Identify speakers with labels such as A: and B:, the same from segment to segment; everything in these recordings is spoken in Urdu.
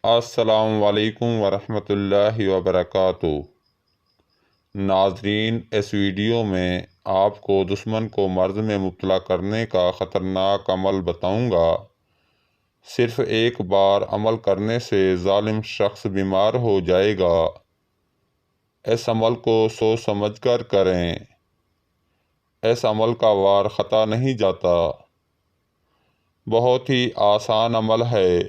A: السلام علیکم ورحمۃ اللہ وبرکاتہ۔ ناظرین، اس ویڈیو میں آپ کو دشمن کو مرض میں مبتلا کرنے کا خطرناک عمل بتاؤں گا۔ صرف ایک بار عمل کرنے سے ظالم شخص بیمار ہو جائے گا۔ اس عمل کو سوچ سمجھ کر کریں۔ اس عمل کا وار خطا نہیں جاتا۔ بہت ہی آسان عمل ہے۔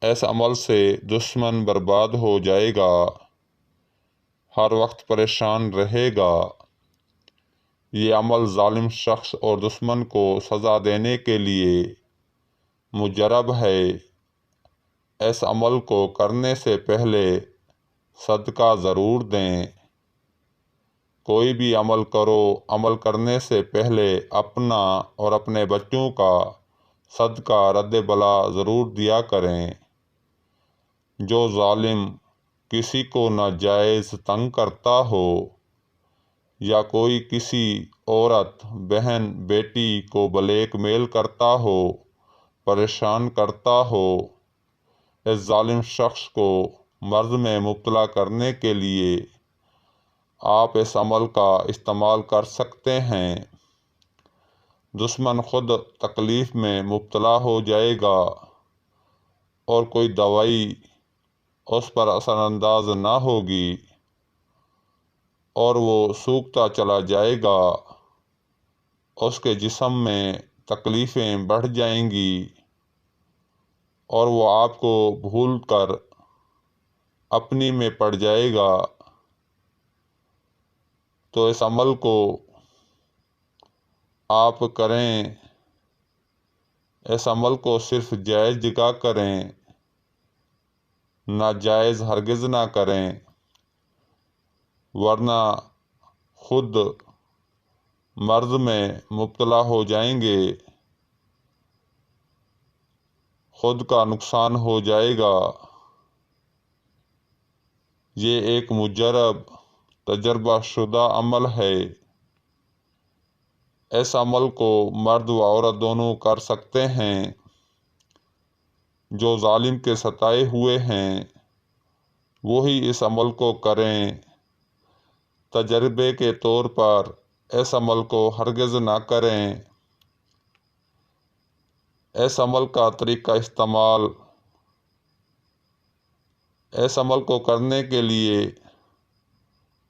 A: اس عمل سے دشمن برباد ہو جائے گا، ہر وقت پریشان رہے گا۔ یہ عمل ظالم شخص اور دشمن کو سزا دینے کے لیے مجرب ہے۔ اس عمل کو کرنے سے پہلے صدقہ ضرور دیں۔ کوئی بھی عمل کرو، عمل کرنے سے پہلے اپنا اور اپنے بچوں کا صدقہ رد بلا ضرور دیا کریں۔ جو ظالم کسی کو ناجائز تنگ کرتا ہو یا کوئی کسی عورت، بہن، بیٹی کو بلیک میل کرتا ہو، پریشان کرتا ہو، اس ظالم شخص کو مرض میں مبتلا کرنے کے لیے آپ اس عمل کا استعمال کر سکتے ہیں۔ دشمن خود تکلیف میں مبتلا ہو جائے گا اور کوئی دوائی اس پر اثر انداز نہ ہوگی اور وہ سوکھتا چلا جائے گا۔ اس کے جسم میں تکلیفیں بڑھ جائیں گی اور وہ آپ کو بھول کر اپنی میں پڑ جائے گا۔ تو اس عمل کو آپ کریں۔ اس عمل کو صرف جائز جگہ کریں، ناجائز ہرگز نہ کریں، ورنہ خود مرض میں مبتلا ہو جائیں گے، خود کا نقصان ہو جائے گا۔ یہ ایک مجرب، تجربہ شدہ عمل ہے۔ اس عمل کو مرد و عورت دونوں کر سکتے ہیں۔ جو ظالم کے ستائے ہوئے ہیں وہی اس عمل کو کریں۔ تجربے کے طور پر اس عمل کو ہرگز نہ کریں۔ اس عمل کا طریقہ استعمال: اس عمل کو کرنے کے لیے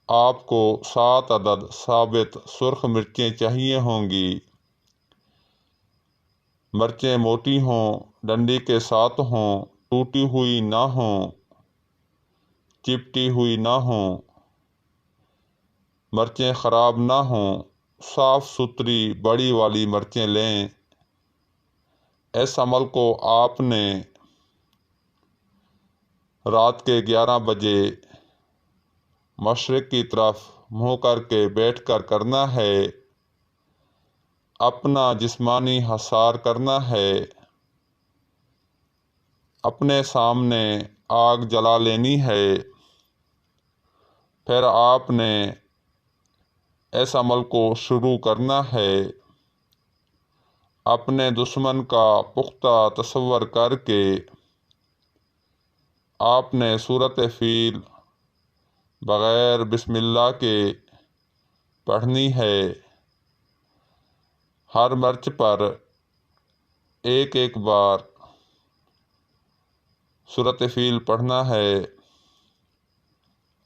A: آپ کو 7 عدد ثابت سرخ مرچیں چاہیے ہوں گی۔ مرچیں موٹی ہوں، ڈنڈی کے ساتھ ہوں، ٹوٹی ہوئی نہ ہوں، چپٹی ہوئی نہ ہوں، مرچیں خراب نہ ہوں، صاف ستھری بڑی والی مرچیں لیں۔ اس عمل کو آپ نے رات کے 11 بجے مشرق کی طرف منہ کر کے بیٹھ کر کرنا ہے۔ اپنا جسمانی حصار کرنا ہے۔ اپنے سامنے آگ جلا لینی ہے۔ پھر آپ نے اس عمل کو شروع کرنا ہے۔ اپنے دشمن کا پختہ تصور کر کے آپ نے سورۃ فیل بغیر بسم اللہ کے پڑھنی ہے۔ ہر مرچ پر ایک ایک بار سورۃ فیل پڑھنا ہے۔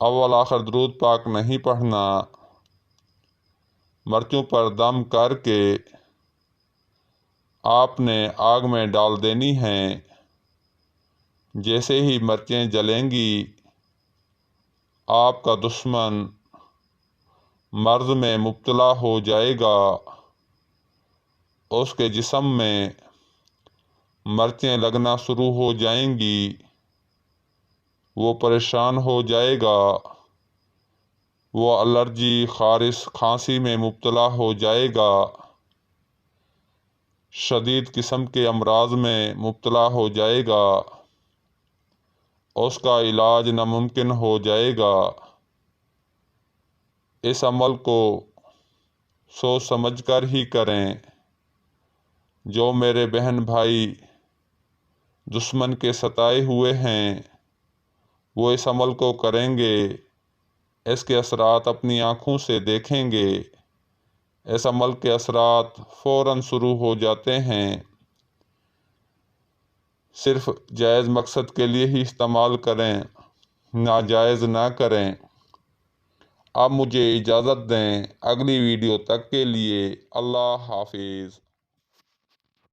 A: اول آخر درود پاک نہیں پڑھنا۔ مرچوں پر دم کر کے آپ نے آگ میں ڈال دینی ہیں۔ جیسے ہی مرچیں جلیں گی آپ کا دشمن مرض میں مبتلا ہو جائے گا۔ اس کے جسم میں مرچیں لگنا شروع ہو جائیں گی، وہ پریشان ہو جائے گا، وہ الرجی، خارش، کھانسی میں مبتلا ہو جائے گا، شدید قسم کے امراض میں مبتلا ہو جائے گا، اس کا علاج ناممکن ہو جائے گا۔ اس عمل کو سوچ سمجھ کر ہی کریں۔ جو میرے بہن بھائی دشمن کے ستائے ہوئے ہیں وہ اس عمل کو کریں گے، اس کے اثرات اپنی آنکھوں سے دیکھیں گے، اس عمل کے اثرات فوراً شروع ہو جاتے ہیں، صرف جائز مقصد کے لیے ہی استعمال کریں، ناجائز نہ کریں۔ اب مجھے اجازت دیں، اگلی ویڈیو تک کے لیے اللہ حافظ۔